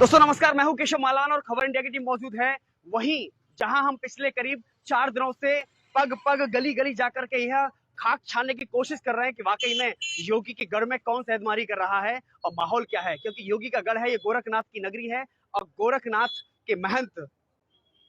दोस्तों नमस्कार, मैं हूं केशव मालान और खबर इंडिया की टीम मौजूद है वहीं जहां हम पिछले करीब 4 दिनों से पग पग गली गली जाकर के यह खाक छानने की कोशिश कर रहे हैं कि वाकई में योगी के गढ़ में कौन सेधमारी कर रहा है और माहौल क्या है। क्योंकि योगी का गढ़ है, ये गोरखनाथ की नगरी है और गोरखनाथ के महंत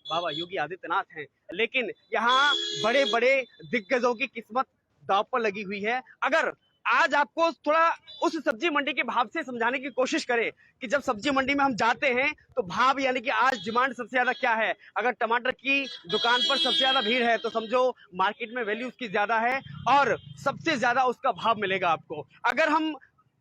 बाबा योगी आदित्यनाथ हैं। लेकिन यहाँ बड़े बड़े दिग्गजों की किस्मत दांव पर लगी हुई है। अगर आज आपको थोड़ा उस सब्जी मंडी के भाव से समझाने की कोशिश करें कि जब सब्जी मंडी में हम जाते हैं तो भाव यानी कि आज डिमांड सबसे ज्यादा क्या है। अगर टमाटर की दुकान पर सबसे ज्यादा भीड़ है तो समझो मार्केट में वैल्यू उसकी ज्यादा है और सबसे ज्यादा उसका भाव मिलेगा आपको। अगर हम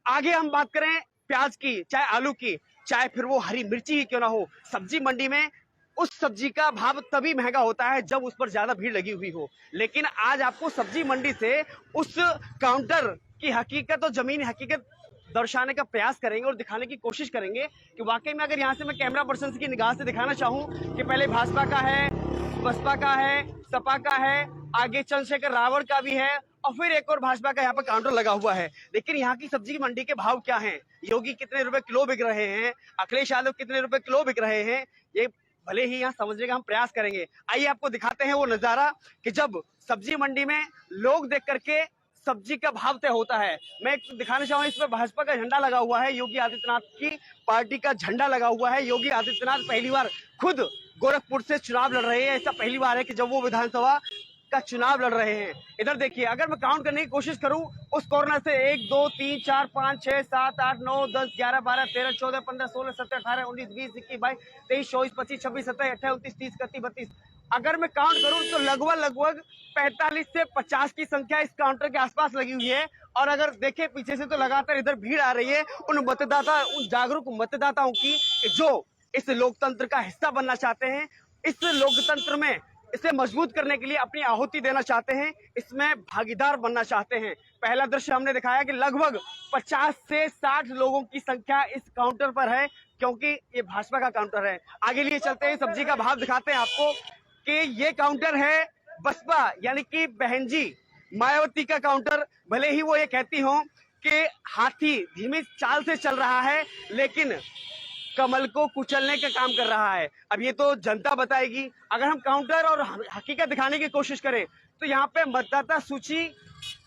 आगे हम बात करें प्याज की, चाहे आलू की, चाहे फिर वो हरी मिर्ची ही क्यों ना हो, सब्जी मंडी में उस सब्जी का भाव तभी महंगा होता है जब उस पर ज्यादा भीड़ लगी हुई हो। लेकिन आज आपको सब्जी मंडी से उस काउंटर की हकीकत और जमीनी हकीकत दर्शाने का प्रयास करेंगे और दिखाने की कोशिश करेंगे कि वाकई में अगर यहाँ से मैं कैमरा पर्सन की निगाह से दिखाना चाहूँ कि पहले भाजपा का है, बसपा का है, सपा का है, आगे चंद्रशेखर रावण का भी है और फिर एक और भाजपा का यहाँ पर काउंटर लगा हुआ है। लेकिन यहाँ की सब्जी मंडी के भाव क्या हैं, योगी कितने रुपए किलो बिक रहे हैं, अखिलेश यादव कितने रुपए किलो बिक रहे हैं, ये भले ही यहाँ समझने का हम प्रयास करेंगे। आइए आपको दिखाते हैं वो नजारा कि जब सब्जी मंडी में लोग देख करके सब्जी का भाव तय होता है। मैं दिखाना चाहूंगा, इसमें भाजपा का झंडा लगा हुआ है, योगी आदित्यनाथ की पार्टी का झंडा लगा हुआ है। योगी आदित्यनाथ पहली बार खुद गोरखपुर से चुनाव लड़ रहे हैं। ऐसा पहली बार है कि जब वो विधानसभा का चुनाव लड़ रहे हैं। इधर देखिए, अगर मैं काउंट करने की कोशिश करूं उस कॉर्नर से 1 2 3 4 5 6 7 8 9 10 11 12 13 14 15 16 17 18 19 20 21 22 23 24 25 26 27 28 29 30 31 32, अगर मैं काउंट करूं तो लगभग 45 से 50 की संख्या इस काउंटर के आसपास लगी हुई है। और अगर देखें पीछे से तो लगातार इधर भीड़ आ रही है उन जागरूक मतदाताओं की जो इस लोकतंत्र का हिस्सा बनना चाहते हैं, इस लोकतंत्र में इसे मजबूत करने के लिए अपनी आहुति देना चाहते हैं, इसमें भागीदार बनना चाहते हैं। पहला दृश्य हमने दिखाया कि लगभग 50 से 60 लोगों की संख्या इस काउंटर पर है क्योंकि ये भाजपा का काउंटर है। आगे लिए चलते हैं, सब्जी का भाव दिखाते हैं आपको कि ये काउंटर है बसपा यानी कि बहन जी मायावती का काउंटर। भले ही वो ये कहती हो कि हाथी धीमी चाल से चल रहा है लेकिन कमल को कुचलने का काम कर रहा है। अब ये तो जनता बताएगी। अगर हम काउंटर और हकीकत दिखाने की कोशिश करें तो यहाँ पे मतदाता सूची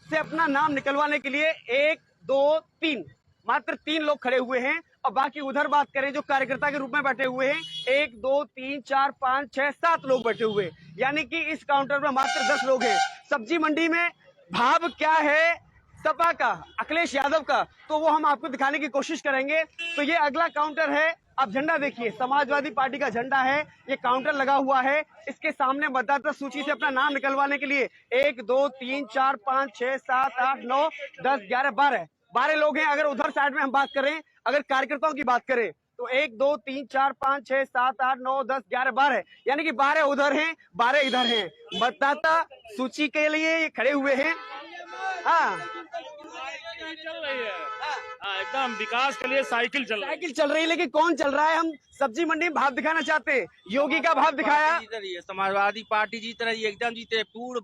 से अपना नाम निकलवाने के लिए 1 2 3 मात्र 3 लोग खड़े हुए हैं और बाकी उधर बात करें जो कार्यकर्ता के रूप में बैठे हुए हैं 1 2 3 4 5 6 7 लोग बैठे हुए, यानी कि इस काउंटर में मात्र 10 लोग हैं। सब्जी मंडी में भाव क्या है सपा का, अखिलेश यादव का, तो वो हम आपको दिखाने की कोशिश करेंगे। तो ये अगला काउंटर है। आप झंडा देखिए, समाजवादी पार्टी का झंडा है, ये काउंटर लगा हुआ है। इसके सामने मतदाता सूची से अपना नाम निकलवाने के लिए 1 2 3 4 5 6 7 8 9 10 11 12 लोग हैं। अगर उधर साइड में हम बात करें, अगर कार्यकर्ताओं की बात करें तो 1 2 3 4 5 6 7 8 9 10 11 12, यानी कि 12 उधर हैं 12 इधर हैं। मतदाता सूची के लिए ये खड़े हुए हैं। हाँ चल रही है, एकदम विकास के लिए साइकिल चल रही है। लेकिन कौन चल रहा है? हम सब्जी मंडी में भाव दिखाना चाहते हैं। योगी का भाव दिखाया, जीत रही है, समाजवादी पार्टी जीत रही है, एकदम जीते, पूर्ण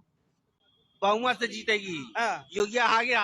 बहुमत से जीतेगी। योगी आगे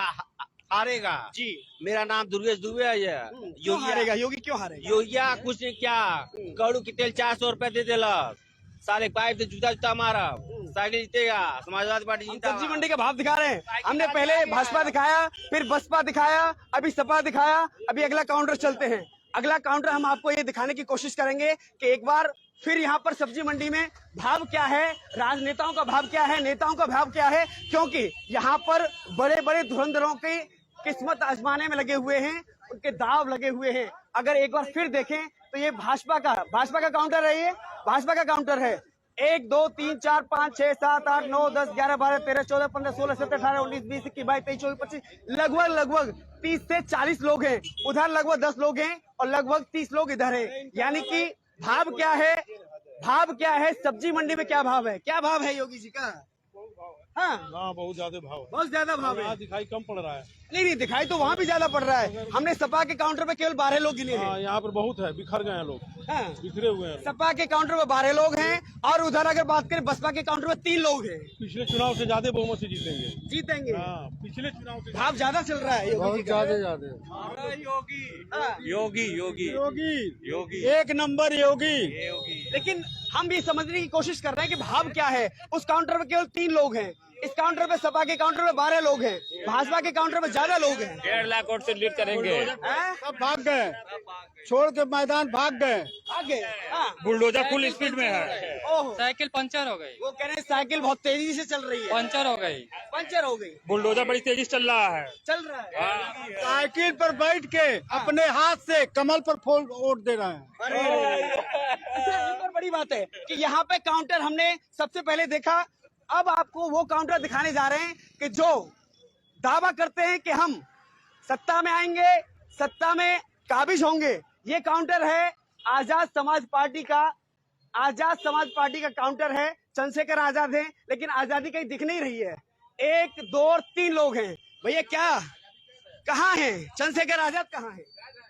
हारेगा जी। मेरा नाम दुर्गेश दुबे है। योगी हारेगा? योगी क्यों हारेगा? योगिया कुछ नहीं, क्या कड़ू की तेल 400 रुपए दे देलक, साले पाइप से जूता मारा, साइकिल जीतेगा, समाजवादी पार्टी जीता। सब्जी मंडी का भाव दिखा रहे हैं। हमने पहले भाजपा दिखाया, फिर बसपा दिखाया, अभी सपा दिखाया, अभी अगला काउंटर चलते हैं। अगला काउंटर हम आपको ये दिखाने की कोशिश करेंगे कि एक बार फिर यहाँ पर सब्जी मंडी में भाव क्या है, राजनेताओं का भाव क्या है, नेताओं का भाव क्या है, क्योंकि यहाँ पर बड़े बड़े धुरंधरों की किस्मत आजमाने में लगे हुए हैं, उनके दाव लगे हुए हैं। अगर एक बार फिर देखें तो ये भाजपा का काउंटर है, ये भाजपा का काउंटर है। 1 2 3 4 5 6 7 8 9 10 11 12 13 14 15 16 17 18 19 20 21 22 23 24 25, लगभग 30 से 40 लोग हैं। उधर लगभग 10 लोग हैं और लगभग 30 लोग इधर हैं। यानी कि भाव क्या है सब्जी मंडी में? क्या भाव है योगी जी का? हाँ, बहुत ज्यादा भाव है। दिखाई कम पड़ रहा है। नहीं, दिखाई तो वहाँ भी ज्यादा पड़ रहा है। हमने सपा के काउंटर पे केवल 12 लोग गिने हैं। यहाँ पर बहुत है, बिखर गए हैं लोग। हाँ। बिखरे हुए हैं। सपा के काउंटर में 12 लोग हैं और उधर अगर बात करें बसपा के काउंटर में 3 लोग हैं। पिछले चुनाव से ज्यादा बहुमत से जीतेंगे। जीतेंगे। हाँ, पिछले चुनाव से भाव ज्यादा चल रहा है योगी जी का। हाँ। योगी योगी योगी योगी एक नंबर योगी। लेकिन हम भी समझने की कोशिश कर रहे हैं कि भाव क्या है। उस काउंटर में केवल 3 लोग हैं, इस काउंटर पे सपा के काउंटर में 12 लोग हैं, भाजपा के काउंटर में ज्यादा लोग हैं। 1.5 लाख वोट से लीड करेंगे। हैं? सब भाग गए, छोड़ के मैदान भाग गए। आगे हाँ। बुलडोजर फुल स्पीड में है। ओहो, साइकिल पंचर हो गई। वो कह रहे हैं साइकिल बहुत तेजी से चल रही है। पंचर हो गई। पंचर हो गई। बुलडोजर बड़ी तेजी से चल रहा है। चल रहा है। साइकिल पर बैठ के अपने हाथ से कमल पर फूल वोट दे रहे हैं। अच्छा, एक और बड़ी बात है कि यहाँ पे काउंटर हमने सबसे पहले देखा। अब आपको वो काउंटर दिखाने जा रहे हैं कि जो दावा करते हैं कि हम सत्ता में आएंगे, सत्ता में काबिज होंगे। ये काउंटर है आजाद समाज पार्टी का। आजाद समाज पार्टी का काउंटर है। चंद्रशेखर आजाद हैं, लेकिन आजादी कहीं दिख नहीं रही है। 1 2 और 3 लोग हैं। भैया क्या कहाँ हैं चंद्रशेखर आजाद? कहाँ है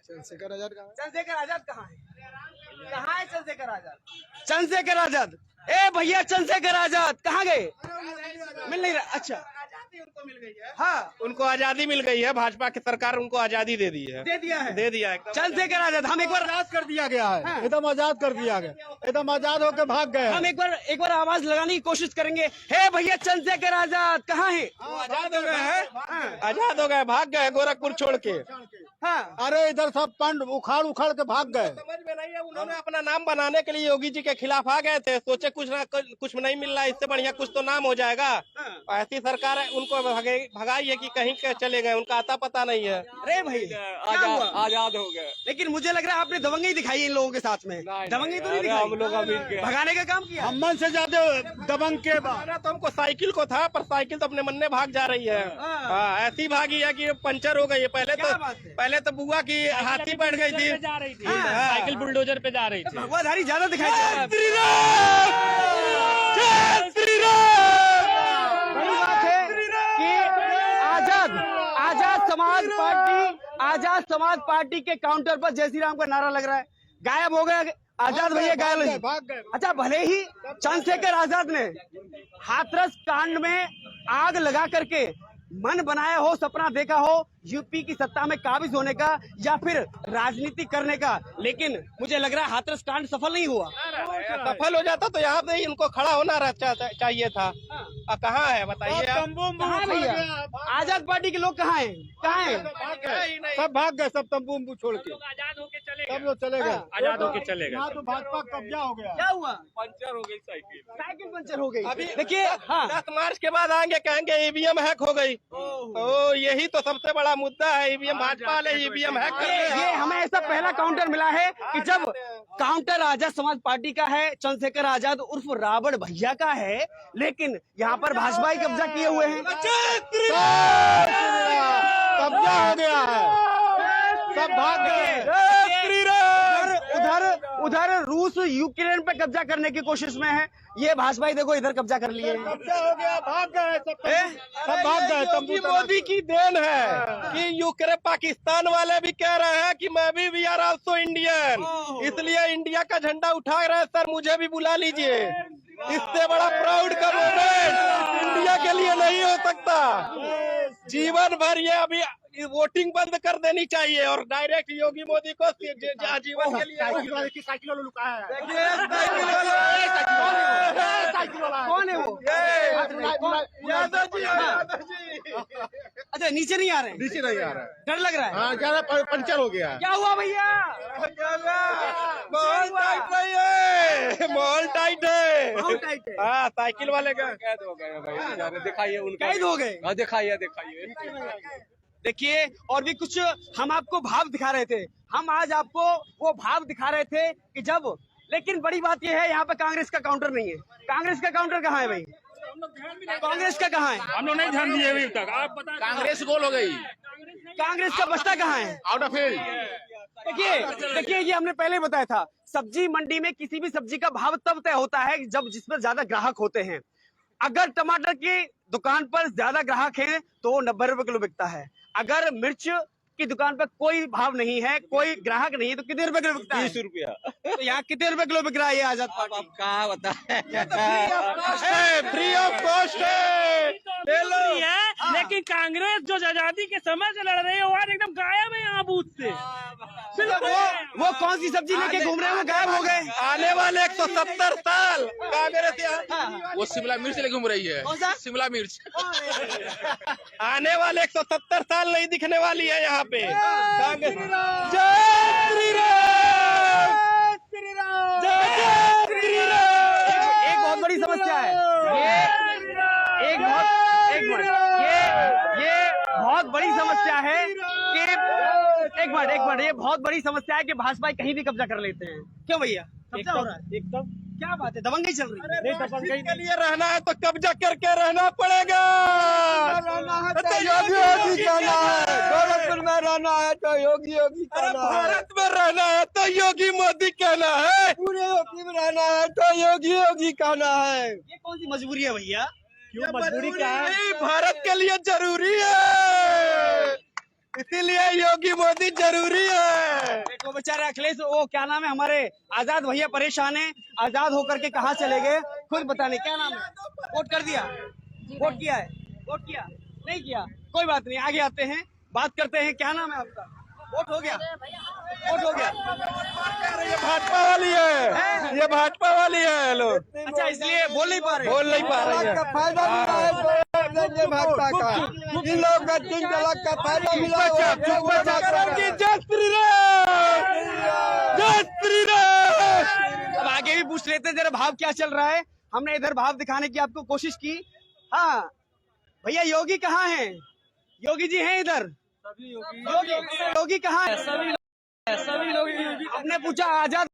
चंद्रशेखर आजाद कहाँ है? चंद्रशेखर आजाद? कहाँ है? कहाँ है चंद्रशेखर आजाद? चंद्रशेखर आजाद, ए भैया चंद्रशेखर आजाद कहाँ गए? मिल नहीं रहा। अच्छा, उनको मिल गई है। हाँ, उनको आजादी मिल गई है। भाजपा की सरकार उनको आजादी दे दी है। दे दिया है। दे दिया है। चंद्रशेखर आजाद हम एक बार आजाद कर दिया गया है। हाँ। एकदम आजाद कर दिया गया, एकदम आजाद होकर भाग गए। हम एक बार आवाज लगाने की कोशिश करेंगे। हे भैया चंद्रशेखर आजाद कहाँ है? आजाद हो गए हैं। आजाद हो गए, भाग गए गोरखपुर छोड़ के। हाँ, अरे इधर सब पंड उखाड़ उखाड़ के भाग गए। समझ में नहीं है। उन्होंने अपना नाम बनाने के लिए योगी जी के खिलाफ आ गए थे। सोचे कुछ नहीं मिल रहा है, इससे बढ़िया कुछ तो नाम हो जाएगा। ऐसी सरकार है, उनको भगाई है कि कहीं के चले गए, उनका आता पता नहीं है। अरे भाई क्या हुआ? आजाद हो गए। लेकिन मुझे लग रहा है आपने दबंगई दिखाई इन लोगों के साथ में। दबंगई तो नहीं दिखाई? हम लोग अमीर के भगाने का काम किया। अम्मन से ज्यादा दबंग के बाद भगाना तो हमको साइकिल को था, पर साइकिल तो अपने मन में भाग जा रही है। हाँ, ऐसी भागी है कि पंचर हो गई है। क्या बात है? पहले तो बुआ की हाथी बैठ गई थी। हाँ। साइकिल बुलडोजर पे जा रही थी। भगवाधारी ज्यादा दिखाई दे रहा है। बड़ी बात है कि आजाद समाज पार्टी के काउंटर पर जय श्री राम का नारा लग रहा है। गायब हो गया आजाद भैया, गायब नहीं। भाग गए। अच्छा, भले ही चंद्रशेखर आजाद ने हाथरस कांड में आग लगा करके मन बनाया हो, सपना देखा हो यूपी की सत्ता में काबिज होने का या फिर राजनीति करने का, लेकिन मुझे लग रहा है हाथरस कांड सफल नहीं हुआ। सफल हो जाता तो यहाँ पे ही इनको खड़ा होना चाहिए था। कहाँ है बताइए आप? कहाँ है भैया? आजाद पार्टी के लोग कहाँ हैं? कहाँ हैं? सब भाग गए, सब तंबू उम्बू छोड़ के आजाद होके चले सब लोग चले गए। आजाद होके चले गए। यहाँ तो भाजपा कब्जा हो गया। क्या हुआ? पंचर हो गई साइकिल। साइकिल पंचर हो गई। अभी देखिए, हाँ 10 मार्च के बाद आएंगे, कहेंगे ईवीएम हैक हो गई। ओ यही तो सबसे बड़ा मुद्दा है। ईवीएम भाजपा वाले ईवीएम हैक कर रहे हैं। ये हमें ऐसा पहला काउंटर मिला है कि जब काउंटर आजाद समाज पार्टी का है, चंद्रशेखर आजाद उर्फ रावण भैया का है, लेकिन यहाँ पर भाजपा ही कब्जा किए हुए हैं। कब्जा हो गया है, सब भाग गए। उधर रूस यूक्रेन पे कब्जा करने की कोशिश में है। ये भाजपा ही देखो इधर कब्जा कर लिए हैं। कब्जा हो गया, भाग गए सब भाग गए। योगी मोदी की देन है कि यूक्रेन पाकिस्तान वाले भी कह रहे हैं कि मैं भी वी आर आल्सो इंडियन, इसलिए इंडिया का झंडा उठा रहे हैं। सर मुझे भी बुला लीजिए। इससे बड़ा प्राउड का मोमेंट इंडिया के लिए नहीं हो सकता। जीवन भर ये अभी वोटिंग बंद कर देनी चाहिए और डायरेक्ट योगी मोदी को जीवन के लिए साइकिल वाला लुका है। कौन है वो? यादव जी। अच्छा, नीचे नहीं आ रहे हैं? नीचे नहीं आ रहा है। डर लग रहा है। हाँ, ज्यादा पंचर हो गया है। क्या हुआ भैया? माहौल टाइट नहीं है, माहौल टाइट है। बहुत टाइट है। हाँ, साइकिल वाले का कैद हो गए भाई। दिखाइए उनका। कैद हो गए? दिखाइए। देखिए, और भी कुछ हम आपको भाव दिखा रहे थे। हम आज आपको वो भाव दिखा रहे थे कि जब, लेकिन बड़ी बात यह है यहाँ पे कांग्रेस का काउंटर नहीं है। कांग्रेस का काउंटर कहाँ है भाई? कांग्रेस का कहाँ है? हम लोग नहीं ध्यान दिए अभी तक। आप बता, कांग्रेस गोल हो गई। कांग्रेस का बस्ता कहाँ है? Out of field. देखिए ये हमने पहले बताया था। सब्जी मंडी में किसी भी सब्जी का भाव तब तय होता है जब जिसमें ज्यादा ग्राहक होते हैं। अगर टमाटर की दुकान पर ज्यादा ग्राहक हैं तो वो 90 रुपए किलो बिकता है। अगर मिर्च आपकी दुकान पर कोई भाव नहीं है, कोई ग्राहक नहीं है, तो कितने रुपए किलो बिकता है? 20 रुपया। तो यहाँ कितने रुपए किलो बिक रहा है ये आजाद पार्टी? कहा बता फ्री ऑफ कॉस्ट है। ले लो। है लेकिन कांग्रेस जो आजादी के समय से लड़ रही है वो आज एकदम गायब है यहाँ बूथ से। वो कौन सी सब्जी लेके घूम रहे हैं, वो गायब हो गए। आने वाले 170 साल कांग्रेस यहाँ वो शिमला मिर्च लेके घूम रही है। कौन सा? शिमला मिर्च। आने वाले 170 साल नहीं दिखने वाली है यहाँ पे कांग्रेस। जय श्री राम, जय श्री राम। एक बहुत बड़ी समस्या है ये, ये बहुत बड़ी समस्या है कि एक मिनट, ये बहुत बड़ी समस्या है कि भाजपा कहीं भी कब्जा कर लेते हैं। क्यों भैया कब्जा हो रहा है? एकदम क्या बात है, दबंगई चल रही है। दबंगई के लिए रहना है तो कब्जा करके रहना पड़ेगा। योगी कहना है, गोरखपुर में रहना है तो योगी कहना है, भारत में रहना है तो योगी मोदी कहना है, पूरे यूपी में रहना है तो योगी कहना है। ये कौन सी मजबूरी है भैया? क्यों मजबूरी क्या है? भारत के लिए जरूरी है, इसीलिए योगी मोदी जरूरी है। वो बेचारे अखिलेश, वो क्या नाम है, हमारे आजाद भैया परेशान है। आजाद होकर के कहाँ चले गए खुद बताने। क्या नाम है? वोट कर दिया? वोट किया है? वोट किया नहीं किया? कोई बात नहीं, आगे आते हैं, बात करते हैं। क्या नाम है आपका? वोट हो गया? वोट हो गया? ये भाजपा वाली है, ये भाजपा वाली है लोग। अच्छा, इसलिए बोल नहीं पा रहे? बोल नहीं पा रही है। फायदा मिला है भाजपा का, इन लोग का 3 तलाक का फायदा मिला है। जय श्री राम, जय श्री राम। अब आगे भी पूछ लेते हैं जरा भाव क्या चल रहा है। हमने इधर भाव दिखाने की आपको कोशिश की। हाँ भैया, योगी कहाँ हैं? योगी जी हैं इधर? योगी कहाँ है? सभी लोग। हमने पूछा आजाद